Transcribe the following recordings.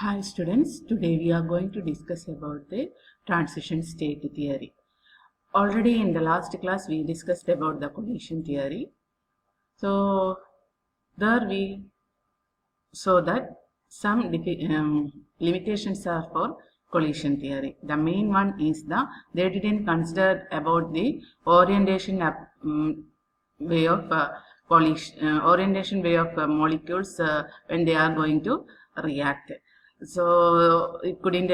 Hi students, today we are going to discuss about the transition state theory. Already in the last class we discussed about the collision theory. So there we saw that some limitations are for collision theory. The main one is they didn't consider about the orientation way of orientation way of molecules when they are going to react. So it couldn't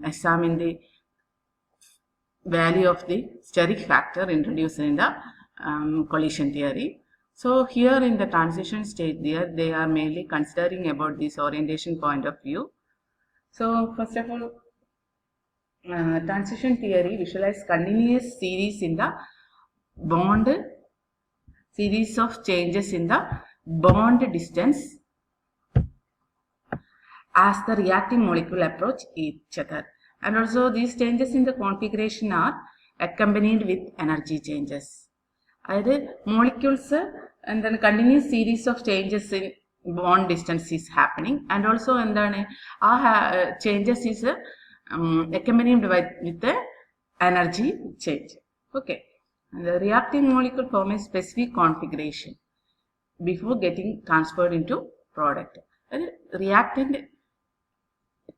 examine the value of the steric factor introduced in the collision theory. So here in the transition state they are mainly considering about this orientation point of view. So first of all, transition theory visualize continuous series in the bond series of changes in the bond distance as the reacting molecule approach each other, and also these changes in the configuration are accompanied with energy changes. Either molecules and then continuous series of changes in bond distance is happening, and also and then changes is accompanied with the energy change. Okay, and the reacting molecule form a specific configuration before getting transferred into product. And reactant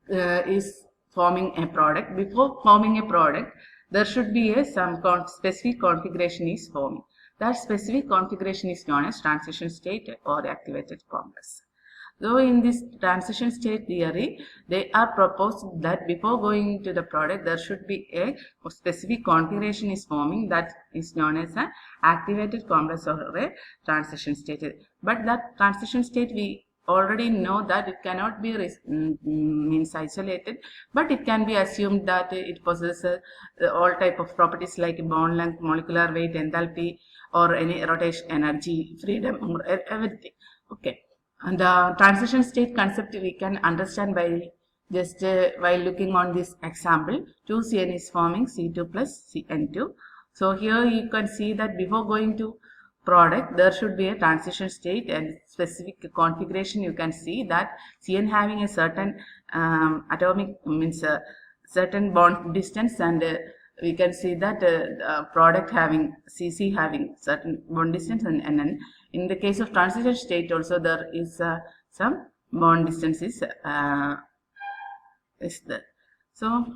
is forming a product. Before forming a product, there should be some specific configuration is forming. That specific configuration is known as transition state or activated complex. Though in this transition state theory, they are proposed that before going to the product, there should be a specific configuration is forming that is known as an activated complex or a transition state. But that transition state we already know that it cannot be means isolated, but it can be assumed that it possesses all type of properties like bond length, molecular weight, enthalpy, or any rotation energy, freedom, or everything. Okay, and the transition state concept we can understand by just while looking on this example. 2CN is forming C2 plus CN2. So here you can see that before going to product there should be a transition state and specific configuration. You can see that CN having a certain atomic means certain bond distance, and we can see that product having CC having certain bond distance, and then in the case of transition state also there is some bond distance is there. So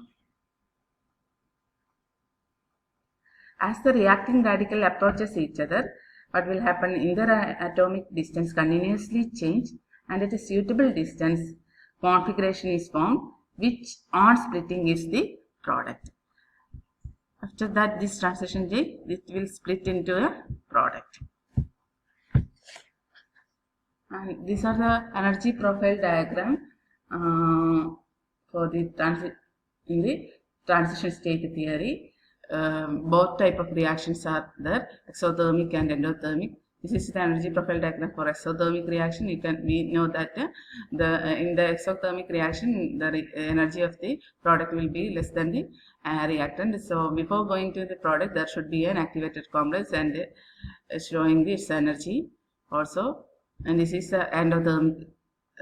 as the reacting radical approaches each other, what will happen in their atomic distance continuously change, and at a suitable distance configuration is formed, which on splitting is the product. After that, this transition state it will split into a product. And these are the energy profile diagram for the transition state theory. Both type of reactions are there, exothermic and endothermic. This is the energy profile diagram for exothermic reaction. We know that in the exothermic reaction the energy of the product will be less than the reactant. So before going to the product there should be an activated complex and showing its energy also. And this is the endothermic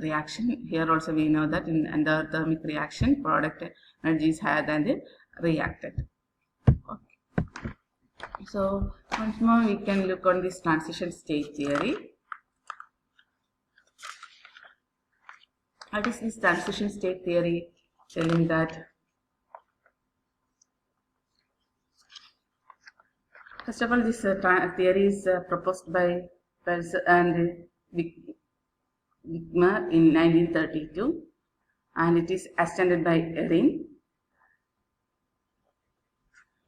reaction. Here also we know that in endothermic reaction product energy is higher than the reactant. Okay. So once more we can look on this transition state theory. What is this transition state theory telling that? First of all, this theory is proposed by Pelzer and Wigner in 1932, and it is extended by Erin.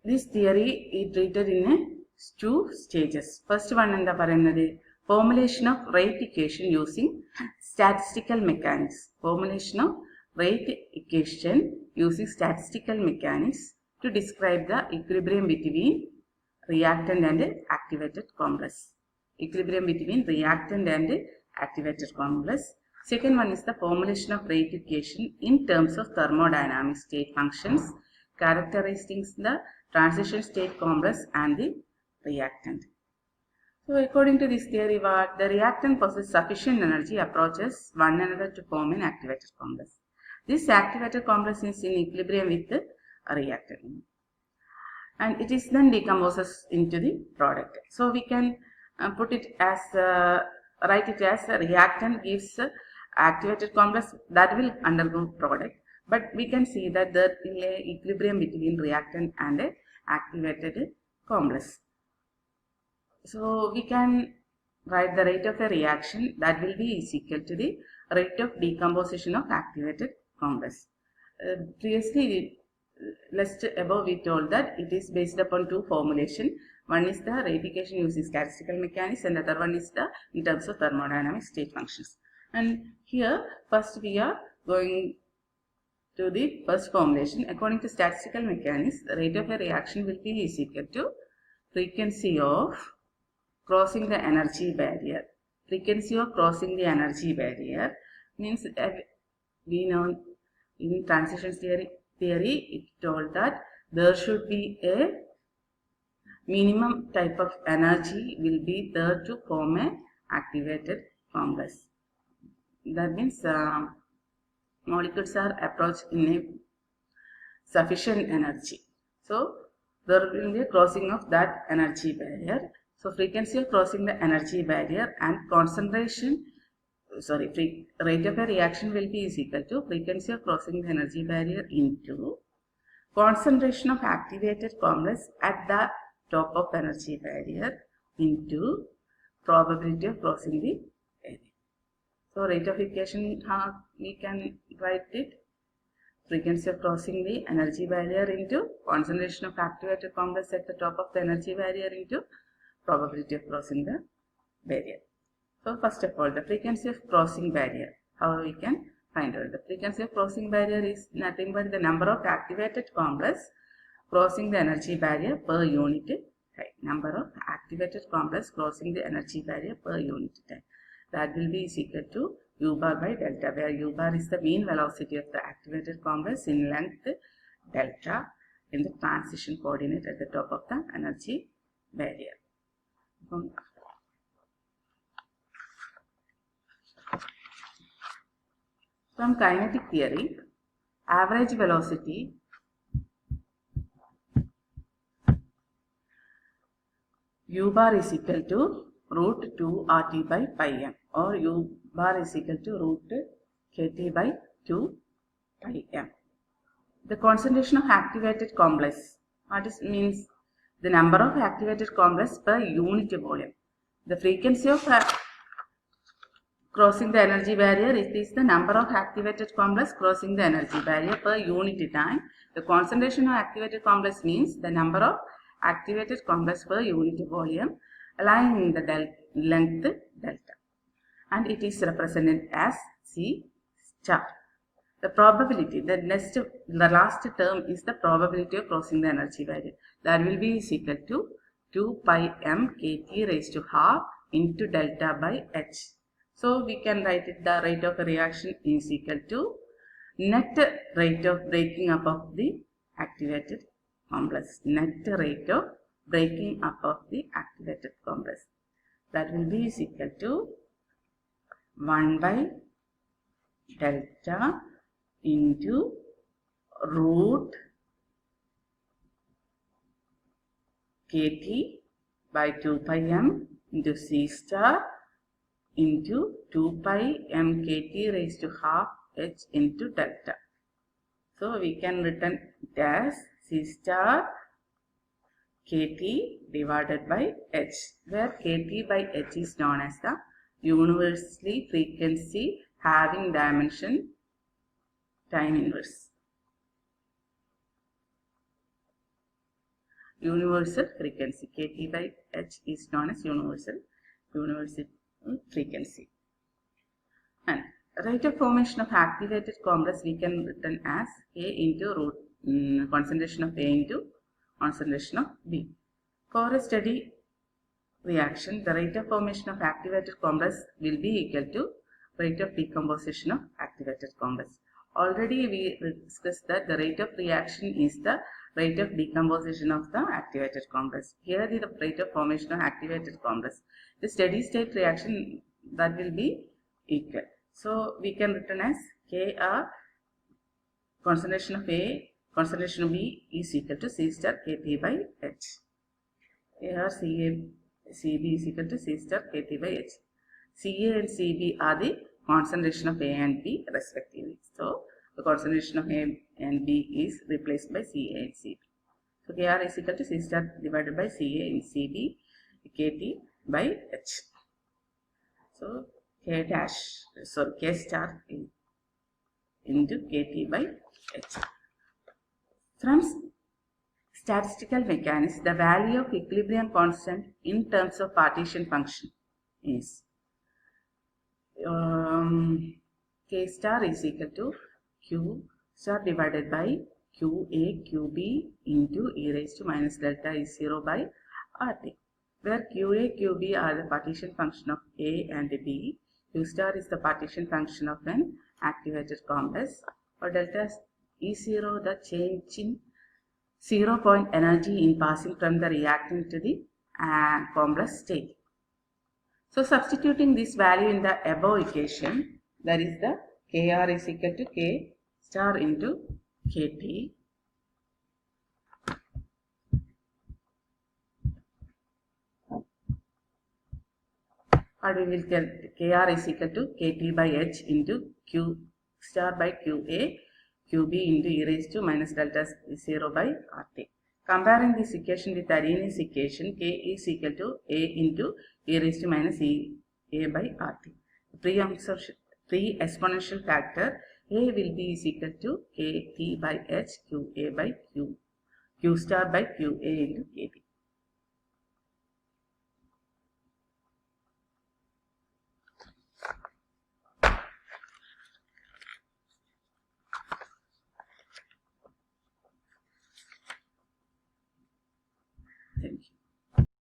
This theory is treated in two stages. First one in the formulation of rate equation using statistical mechanics. Formulation of rate equation using statistical mechanics to describe the equilibrium between reactant and activated complex. Equilibrium between reactant and activated complex. Second one is the formulation of rate equation in terms of thermodynamic state functions, characterizing the transition state complex and the reactant. So according to this theory, what the reactant possesses sufficient energy, approaches one another to form an activated complex. This activated complex is in equilibrium with the reactant, and it is then decomposes into the product. So we can put it as write it as a reactant gives activated complex that will undergo product. But we can see that there is an equilibrium between reactant and a activated complex. So we can write the rate of a reaction that will be is equal to the rate of decomposition of activated complex. Previously, last above we told that it is based upon two formulation. One is the reification using statistical mechanics, and the other one is the in terms of thermodynamic state functions. And here first we are going to the first formulation. According to statistical mechanics, the rate of a reaction will be is equal to frequency of crossing the energy barrier. Frequency of crossing the energy barrier means we know in transition theory it told that there should be a minimum type of energy will be there to form a activated complex. That means molecules are approached in a sufficient energy. So there will be a crossing of that energy barrier. So frequency of crossing the energy barrier and rate of a reaction will be is equal to frequency of crossing the energy barrier into concentration of activated complex at the top of energy barrier into probability of crossing the area. So rate of equation, how we can write it? Frequency of crossing the energy barrier into concentration of activated complex at the top of the energy barrier into probability of crossing the barrier. So first of all, the frequency of crossing barrier, how we can find out? The frequency of crossing barrier is nothing but the number of activated complex crossing the energy barrier per unit time. Number of activated complex crossing the energy barrier per unit time. That will be is equal to u bar by delta, where u bar is the mean velocity of the activated complex in length delta in the transition coordinate at the top of the energy barrier. From kinetic theory, average velocity u bar is equal to root 2 RT by pi m, or u bar is equal to root KT by 2 pi m. The concentration of activated complex, what is means the number of activated complex per unit volume. The frequency of crossing the energy barrier is the number of activated complex crossing the energy barrier per unit time. The concentration of activated complex means the number of activated complex per unit volume lying in the length delta, and it is represented as C star. The probability, the last term is the probability of crossing the energy barrier. That will be is equal to 2 pi m KT raised to half into delta by H. So we can write it, the rate of a reaction is equal to net rate of breaking up of the activated complex. Net rate of breaking up of the activated complex. That will be is equal to 1 by delta into root KT by 2 pi m into C star into 2 pi m KT raised to half H into delta. So we can written it as C star KT divided by H, where KT by H is known as the universally frequency having dimension time inverse. Universal frequency, KT by H is known as universal frequency. And rate of formation of activated complex we can written as A into root concentration of A into concentration of B. For a steady reaction, the rate of formation of activated complex will be equal to rate of decomposition of activated complex. Already we discussed that the rate of reaction is the rate of decomposition of the activated complex. Here the rate of formation of activated complex. The steady state reaction that will be equal. So we can written as Kr concentration of A, concentration of B is equal to C star Kt by H. Here Cb is equal to C star Kt by H. Ca and Cb are the concentration of A and B respectively. So the concentration of A and B is replaced by Ca and Cb. So Kr is equal to C star divided by Ca and Cb Kt by H. So K star into Kt by H. From statistical mechanics, the value of equilibrium constant in terms of partition function is K star is equal to Q star divided by QA QB into e raised to minus delta E0 by RT, where QA QB are the partition function of A and B. Q star is the partition function of an activated complex, or delta E0 the change in 0 point energy in passing from the reactant to the complex state. So substituting this value in the above equation, that is the Kr is equal to K star into Kt or we will get Kr is equal to Kt by H into Q star by Qa Qb into e raised to minus delta 0 by RT. Comparing this equation with Arrhenius equation, K is equal to A into e raised to minus A by RT. Pre-exponential factor A will be is equal to Kt by H Qa by Q star by Qa into Kt. Thank you.